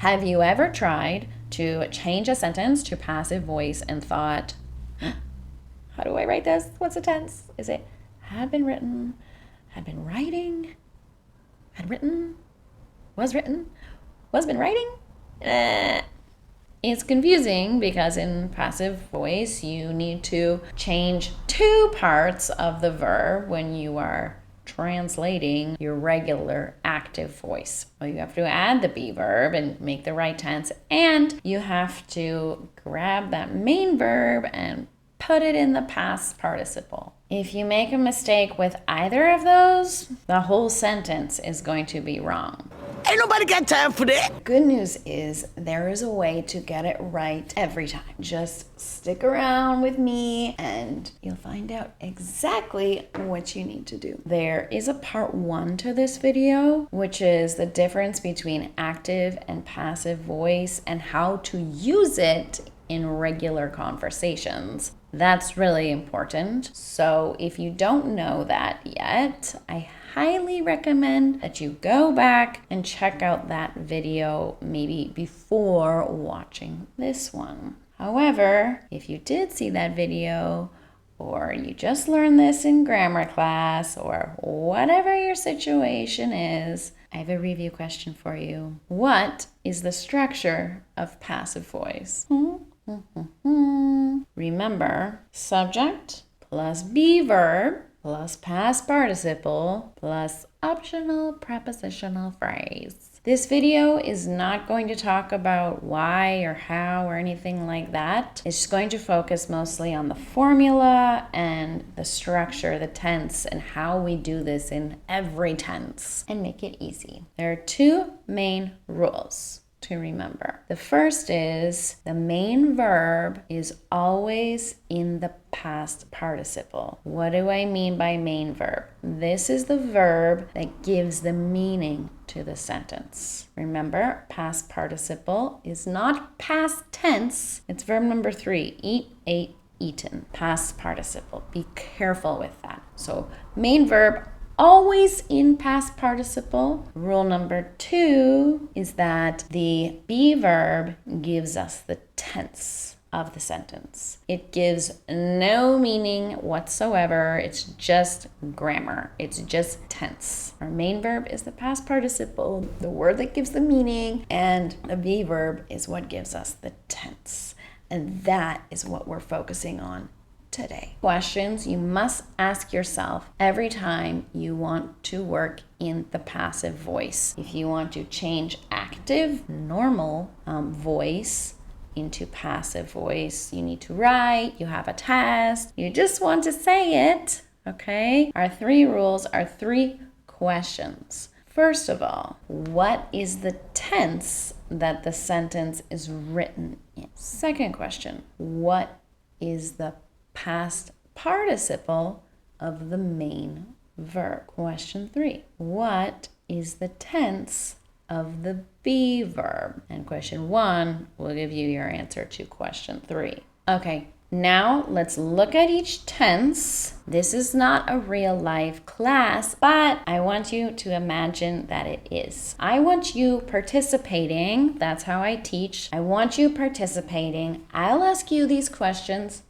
Have you ever tried to change a sentence to passive voice and thought, how do I write this? What's the tense? Is it had been written, had been writing, had written, was been writing? It's confusing because in passive voice, you need to change two parts of the verb when you are translating your regular active voice. Well, you have to add the be verb and make the right tense, and you have to grab that main verb and put it in the past participle. If you make a mistake with either of those, the whole sentence is going to be wrong. Ain't nobody got time for that. Good news is there is a way to get it right every time. Just stick around with me and you'll find out exactly what you need to do. There is a part 1 to this video, which is the difference between active and passive voice and how to use it in regular conversations. That's really important. So if you don't know that yet, I highly recommend that you go back and check out that video maybe before watching this one. However, if you did see that video, or you just learned this in grammar class, or whatever your situation is, I have a review question for you. What is the structure of passive voice? Remember, subject plus be verb plus past participle plus optional prepositional phrase. This video is not going to talk about why or how or anything like that. It's just going to focus mostly on the formula and the structure, the tense, and how we do this in every tense and make it easy. There are 2 main rules to remember. The first is the main verb is always in the past participle. What do I mean by main verb? This is the verb that gives the meaning to the sentence. Remember, past participle is not past tense. It's verb number 3. Eat, ate, eaten. Past participle. Be careful with that. So main verb always in past participle. Rule number 2 is that the be verb gives us the tense of the sentence. It gives no meaning whatsoever. It's just grammar. It's just tense. Our main verb is the past participle, the word that gives the meaning, and the be verb is what gives us the tense. And that is what we're focusing on today. Questions you must ask yourself every time you want to work in the passive voice. If you want to change active, normal voice into passive voice, you need to write, you have a test, you just want to say it, okay? Our 3 rules are 3 questions. First of all, what is the tense that the sentence is written in? Second question, what is the past participle of the main verb? Question 3, what is the tense of the be verb? And question 1 will give you your answer to question 3. Okay, now let's look at each tense. This is not a real life class, but I want you to imagine that it is. I want you participating. That's how I teach. I want you participating. I'll ask you these questions.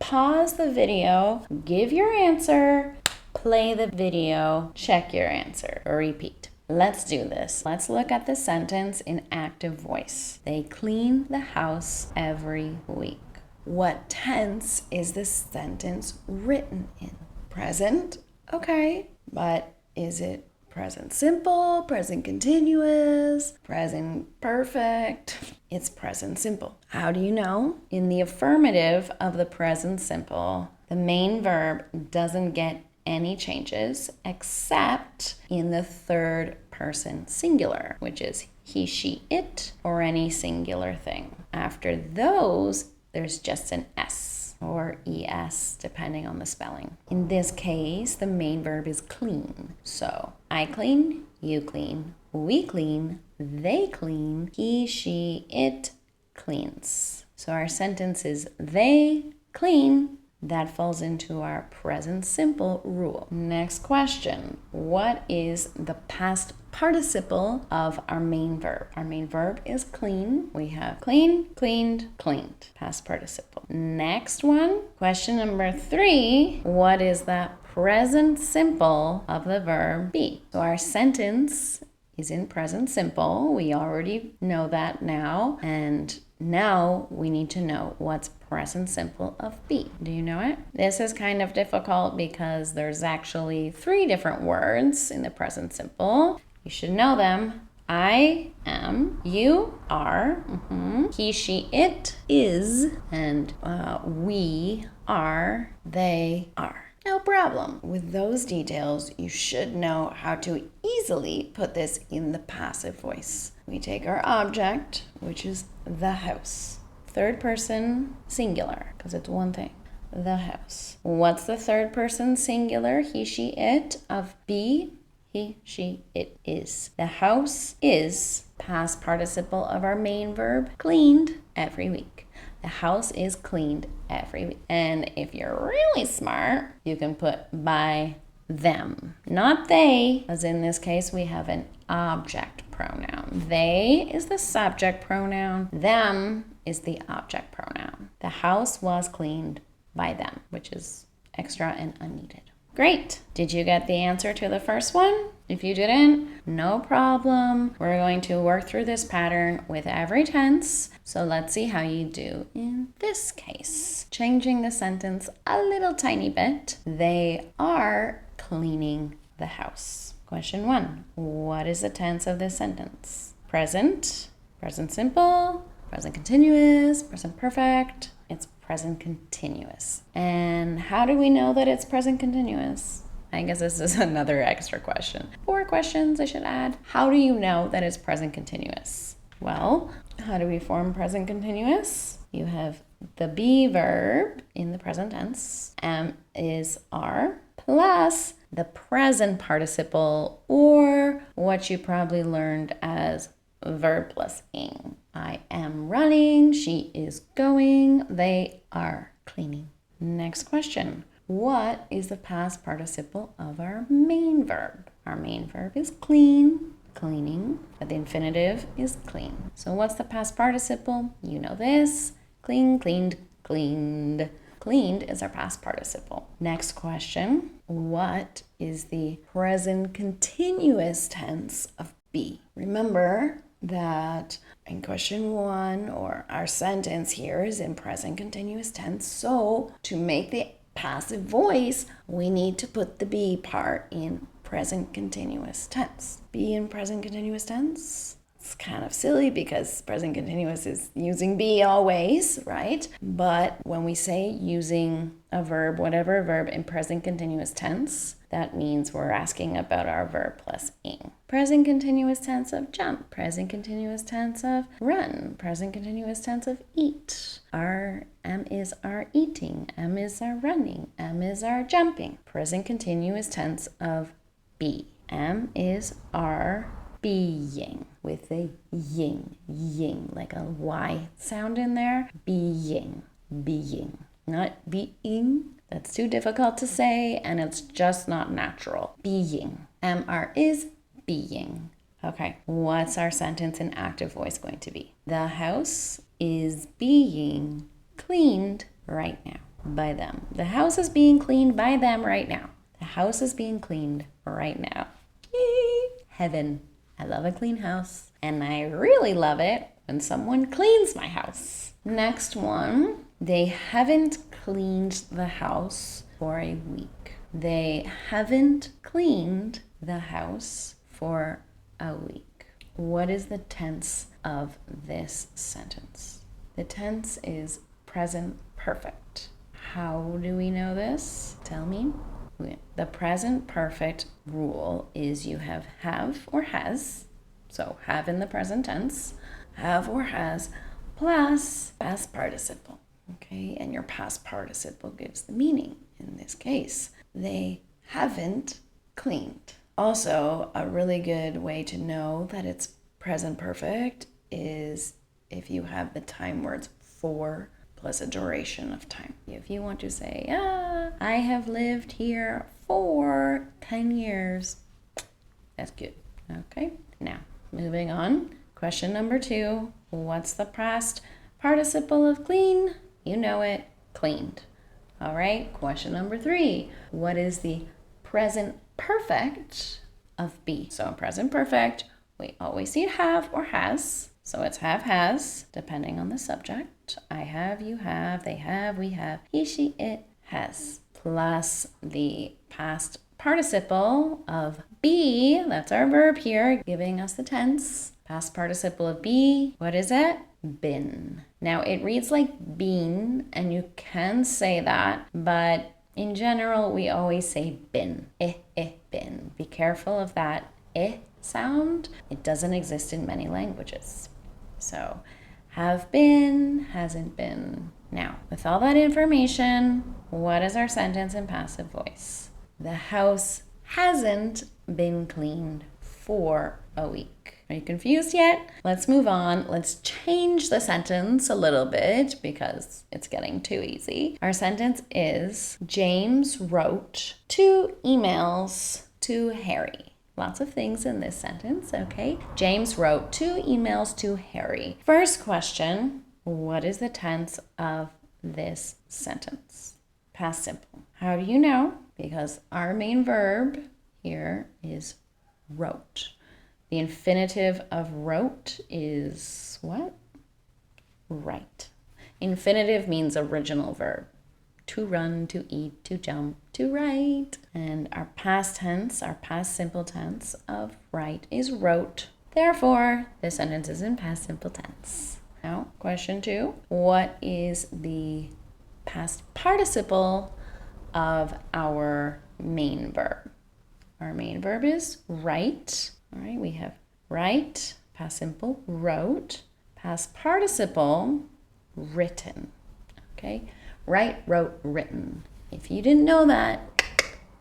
Pause the video, give your answer, play the video, check your answer, or repeat. Let's do this. Let's look at the sentence in active voice. They clean the house every week. What tense is this sentence written in? Present? Okay, but is it present simple, present continuous, present perfect? It's present simple. How do you know? In the affirmative of the present simple, the main verb doesn't get any changes except in the 3rd person singular, which is he, she, it, or any singular thing. After those, there's just an S or ES depending on the spelling. In this case, the main verb is clean. So I clean, you clean, we clean, they clean, he, she, it cleans. So our sentence is they clean That falls into our present simple rule. Next question. What is the past participle of our main verb? Our main verb is clean. We have clean, cleaned, cleaned. Past participle. Next one. Question number 3. What is the present simple of the verb be? So our sentence is in present simple. We already know that now. And now we need to know what's present simple of be. Do you know it? This is kind of difficult because there's actually 3 different words in the present simple. You should know them. I am, you are, he, she, it is, and we are, they are. No problem. With those details, you should know how to easily put this in the passive voice. We take our object, which is the house. Third person singular, because it's one thing. The house. What's the third person singular, he, she, it, of be? He, she, it is. The house is past participle of our main verb, cleaned every week. The house is cleaned every week. And if you're really smart, you can put by them, not they, as in this case we have an object pronoun. They is the subject pronoun. Them is the object pronoun. The house was cleaned by them, which is extra and unneeded. Great. Did you get the answer to the first one? If you didn't, no problem. We're going to work through this pattern with every tense. So let's see how you do in this case. Changing the sentence a little tiny bit. They are cleaning the house. Question 1. What is the tense of this sentence? Present, present simple, present continuous, present perfect. It's present continuous. And how do we know that it's present continuous? I guess this is another extra question. 4 questions I should add. How do you know that it's present continuous? Well, how do we form present continuous? You have the be verb in the present tense, am is are, plus the present participle, or what you probably learned as verb plus ing. I am running, she is going, they are cleaning. Next question. What is the past participle of our main verb? Our main verb is clean, cleaning, but the infinitive is clean. So what's the past participle? You know this. Clean, cleaned, cleaned. Cleaned is our past participle. Next question. What is the present continuous tense of be? Remember that in question 1, or our sentence here is in present continuous tense. So to make the passive voice, we need to put the be part in present continuous tense. Be in present continuous tense. It's kind of silly because present continuous is using be always, right? But when we say using a verb, whatever verb in present continuous tense, that means we're asking about our verb plus ing. Present continuous tense of jump, present continuous tense of run, present continuous tense of eat. Am is our eating, am is our running, am is our jumping. Present continuous tense of be. Am is our being with a ying, like a Y sound in there. Being, not being. That's too difficult to say and it's just not natural. Being. Am is being. Okay, what's our sentence in active voice going to be? The house is being cleaned right now by them. The house is being cleaned by them right now. The house is being cleaned right now. Yay! Heaven. I love a clean house, and I really love it when someone cleans my house. Next one, they haven't cleaned the house for a week. They haven't cleaned the house for a week. What is the tense of this sentence? The tense is present perfect. How do we know this? Tell me. The present perfect rule is you have or has, so have in the present tense, have or has, plus past participle, okay? And your past participle gives the meaning. In this case, they haven't cleaned. Also, a really good way to know that it's present perfect is if you have the time words for plus a duration of time. If you want to say, I have lived here for 10 years, that's good. Okay, now moving on. Question number 2. What's the past participle of clean? You know it, cleaned. All right, question number 3. What is the present perfect of be? So in present perfect, we always see have or has. So it's have, has, depending on the subject. I have, you have, they have, we have, he, she, it has. Plus the past participle of be, that's our verb here, giving us the tense. Past participle of be, what is it? Been. Now it reads like been, and you can say that, but in general, we always say been. Been. Be careful of that sound. It doesn't exist in many languages. So, have been, hasn't been. Now, with all that information, what is our sentence in passive voice? The house hasn't been cleaned for a week. Are you confused yet? Let's move on. Let's change the sentence a little bit because it's getting too easy. Our sentence is, James wrote 2 emails to Harry. Lots of things in this sentence, okay? James wrote 2 emails to Harry. First question, what is the tense of this sentence? Past simple. How do you know? Because our main verb here is wrote. The infinitive of wrote is what? Write. Infinitive means original verb. To run, to eat, to jump, to write. And our past tense, our past simple tense of write is wrote. Therefore, this sentence is in past simple tense. Now, question 2. What is the past participle of our main verb? Our main verb is write. All right, we have write, past simple, wrote, past participle, written. Okay, write, wrote, written. If you didn't know that,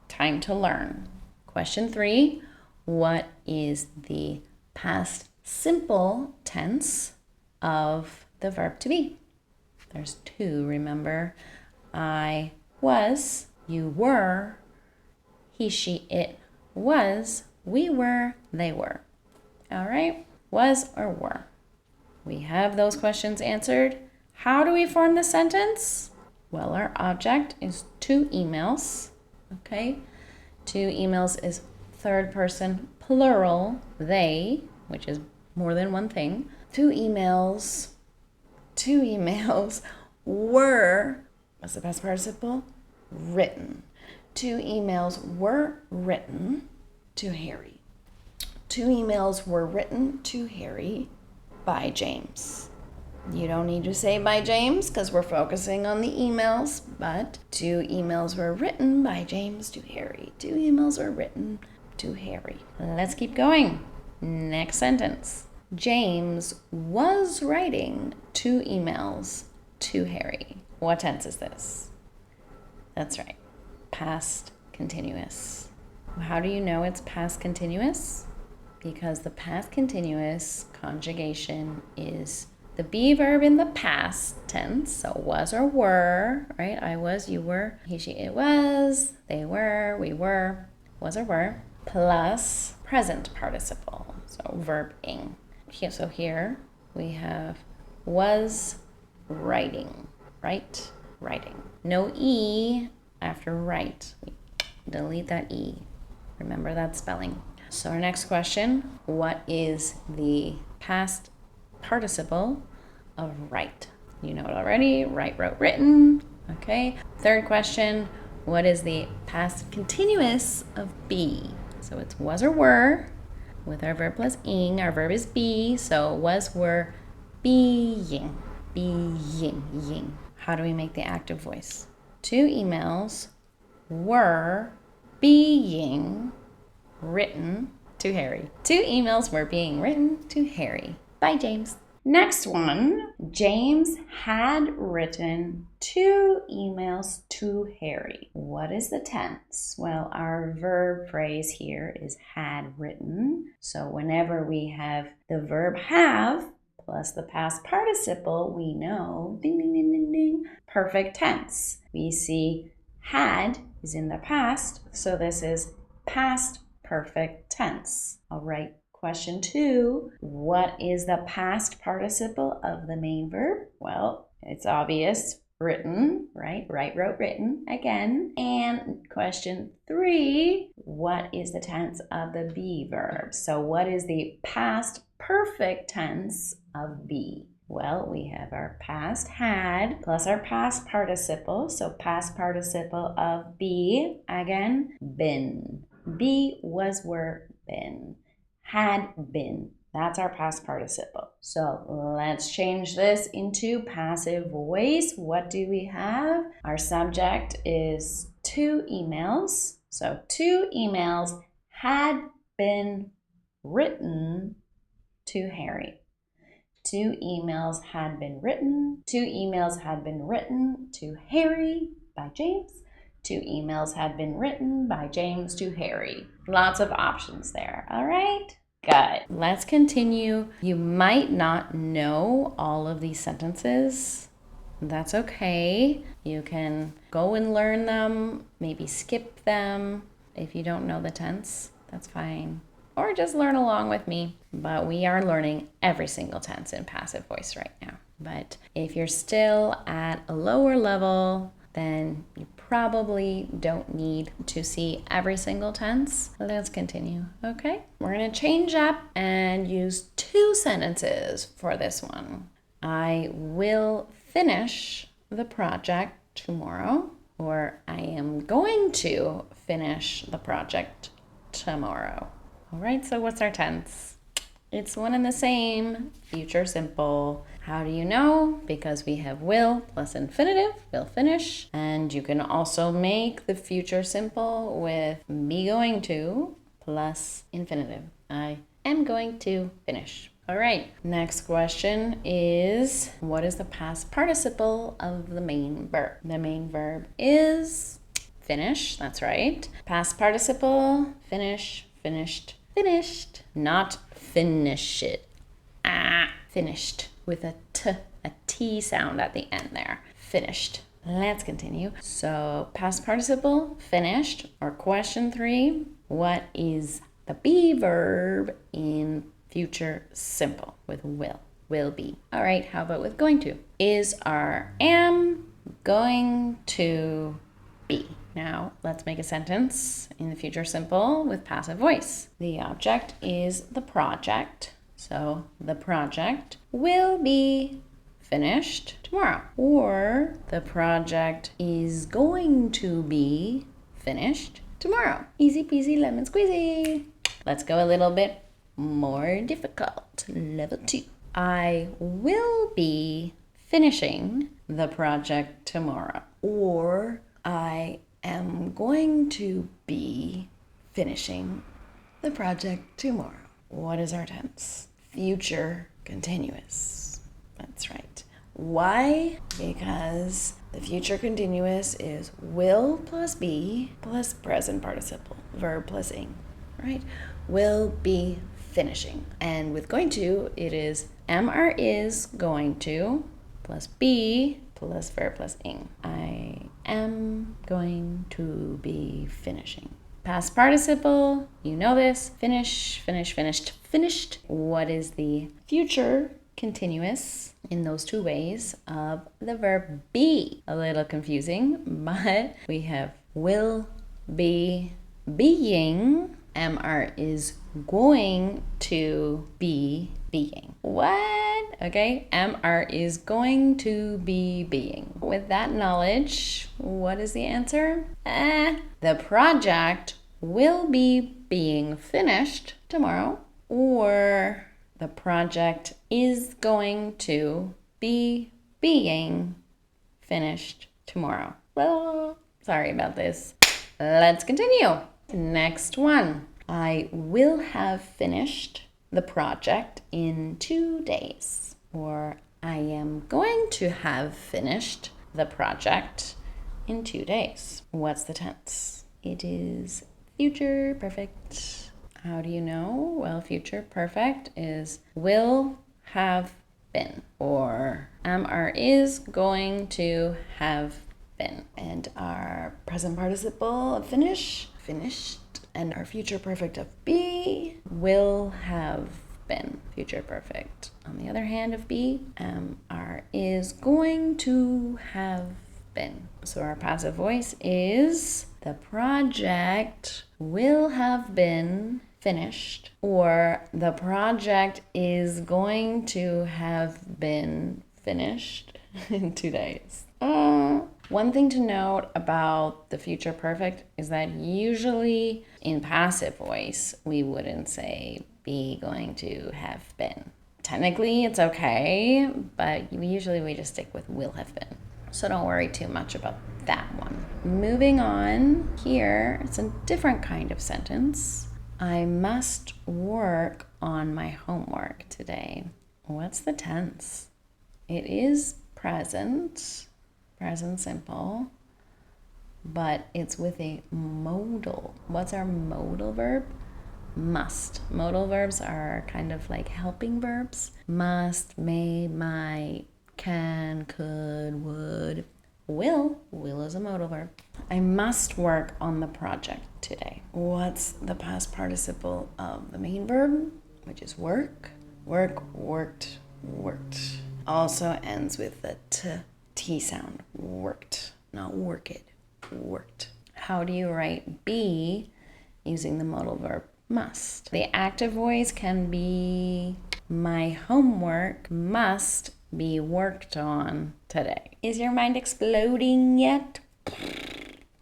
time to learn. Question 3, what is the past simple tense of the verb to be? There's 2, remember. I was, you were, he, she, it was, we were, they were. All right, was or were. We have those questions answered. How do we form the sentence? Well, our object is 2 emails, okay? 2 emails is third person plural, they, which is more than one thing. 2 emails were, what's the past participle? Written. 2 emails were written to Harry. 2 emails were written to Harry by James. You don't need to say by James because we're focusing on the emails, but 2 emails were written by James to Harry. 2 emails were written to Harry. Let's keep going. Next sentence. James was writing 2 emails to Harry. What tense is this? That's right. Past continuous. How do you know it's past continuous? Because the past continuous conjugation is the be verb in the past tense, so was or were, right? I was, you were, he, she, it was, they were, we were, was or were, plus present participle, so verb ing. So here we have was writing, right? Writing. No E after write. Delete that E. Remember that spelling. So our next question, what is the past participle of write? You know it already, write, wrote, written. Okay. Third question, what is the past continuous of be? So it's was or were with our verb plus ing. Our verb is be, so was, were, being, ying. How do we make the active voice? 2 emails were being written to Harry. 2 emails were being written to Harry by James. Next one, James had written 2 emails to Harry. What is the tense? Well, our verb phrase here is had written. So whenever we have the verb have plus the past participle, we know, ding, ding, ding, ding, ding. Perfect tense. We see had is in the past, so this is past perfect tense. All right, question 2. What is the past participle of the main verb? Well, it's obvious. Written, right? Write, wrote, written again. And question 3, what is the tense of the be verb? So what is the past perfect tense of be? Well, we have our past had plus our past participle. So past participle of be, again, been. Be, was, were, been. Had been. That's our past participle. So let's change this into passive voice. What do we have? Our subject is 2 emails. So 2 emails had been written to Harry. 2 emails had been written. 2 emails had been written to Harry by James. 2 emails had been written by James to Harry. Lots of options there. All right? Good. Let's continue. You might not know all of these sentences. That's okay. You can go and learn them, maybe skip them. If you don't know the tense, that's fine. Or just learn along with me. But we are learning every single tense in passive voice right now. But if you're still at a lower level, then you probably don't need to see every single tense. Let's continue, okay? We're gonna change up and use 2 sentences for this one. I will finish the project tomorrow, or I am going to finish the project tomorrow. All right, so what's our tense? It's one and the same, future simple. How do you know? Because we have will plus infinitive, will finish. And you can also make the future simple with be going to plus infinitive. I am going to finish. All right, next question is, what is the past participle of the main verb? The main verb is finish, that's right. Past participle, finish, finished, finished, not finish it. Finished with a T sound at the end there. Finished. Let's continue. So past participle, finished, or question 3, what is the be verb in future simple with will? Will be. All right, how about with going to? Is our am going to be. Now, let's make a sentence in the future simple with passive voice. The object is the project. So, the project will be finished tomorrow. Or, the project is going to be finished tomorrow. Easy peasy lemon squeezy. Let's go a little bit more difficult. Level 2. I will be finishing the project tomorrow. Or, I am going to be finishing the project tomorrow. What is our tense? Future continuous. That's right. Why? Because the future continuous is will plus be plus present participle, verb plus ing, right? Will be finishing. And with going to, it is MR is going to plus be plus verb plus ing. I am going to be finishing. Past participle, you know this. Finish, finish, finished, finished. What is the future continuous in those 2 ways of the verb be? A little confusing, but we have will be being. MR is going to be being. What? Okay, MR is going to be being. With that knowledge, what is the answer? The project will be being finished tomorrow, or the project is going to be being finished tomorrow. Well, sorry about this. Let's continue. Next one. I will have finished the project in 2 days. Or I am going to have finished the project in 2 days. What's the tense? It is future perfect. How do you know? Well, future perfect is will have been. or is going to have been. And our present participle of finished, and our future perfect of be will have been, future perfect. On the other hand of be, is going to have been. So our passive voice is the project will have been finished, or the project is going to have been finished in 2 days. One thing to note about the future perfect is that usually in passive voice, we wouldn't say be going to have been. Technically, it's okay, but usually we just stick with will have been. So don't worry too much about that one. Moving on, here it's a different kind of sentence. I must work on my homework today. What's the tense? It is present simple, but it's with a modal. What's our modal verb? Must. Modal verbs are kind of like helping verbs. Must, may, might, can, could, would. Will is a modal verb. I must work on the project today. What's the past participle of the main verb, which is work? Work, worked, worked. Also ends with the T sound. Worked, not worked. Worked. How do you write be using the modal verb must? The active voice can be my homework must be worked on today. Is your mind exploding yet?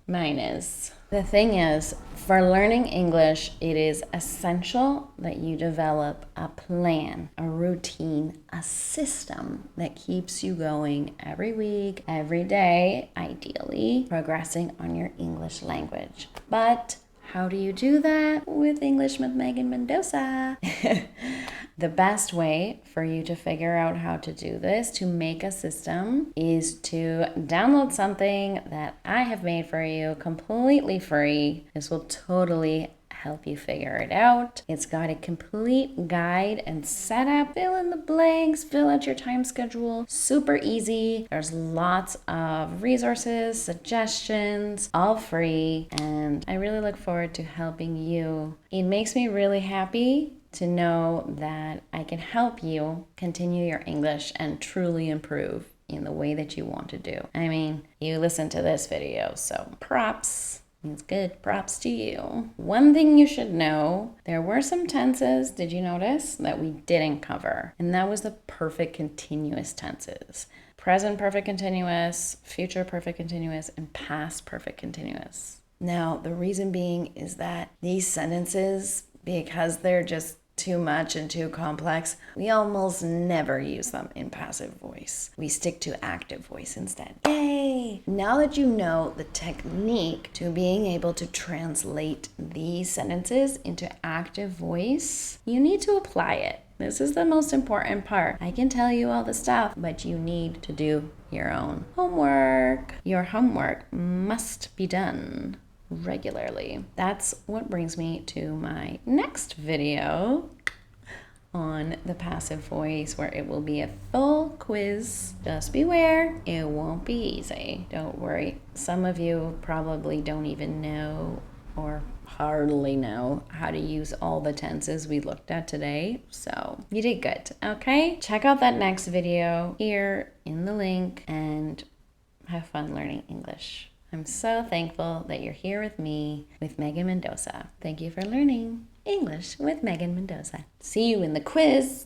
Mine is. The thing is, for learning English, it is essential that you develop a plan, a routine, a system that keeps you going every week, every day, ideally, progressing on your English language. But how do you do that with English with Meghan Mendoza? The best way for you to figure out how to do this, to make a system, is to download something that I have made for you completely free. This will totally help you figure it out. It's got a complete guide and setup. Fill in the blanks, fill out your time schedule. Super easy. There's lots of resources, suggestions, all free. And I really look forward to helping you. It makes me really happy to know that I can help you continue your English and truly improve in the way that you want to do. I mean, you listen to this video, so props. It's good. Props to you. One thing you should know, there were some tenses, did you notice, that we didn't cover? And that was the perfect continuous tenses. Present perfect continuous, future perfect continuous, and past perfect continuous. Now, the reason being is that these sentences, because they're just too much and too complex, we almost never use them in passive voice. We stick to active voice instead. Yay! Now that you know the technique to being able to translate these sentences into active voice, you need to apply it. This is the most important part. I can tell you all the stuff, but you need to do your own homework. Your homework must be done regularly. That's what brings me to my next video on the passive voice, where it will be a full quiz. Just beware, it won't be easy. Don't worry. Some of you probably don't even know or hardly know how to use all the tenses we looked at today. So you did good, okay? Check out that next video here in the link and have fun learning English. I'm so thankful that you're here with me, with Meghan Mendoza. Thank you for learning English with Meghan Mendoza. See you in the quiz.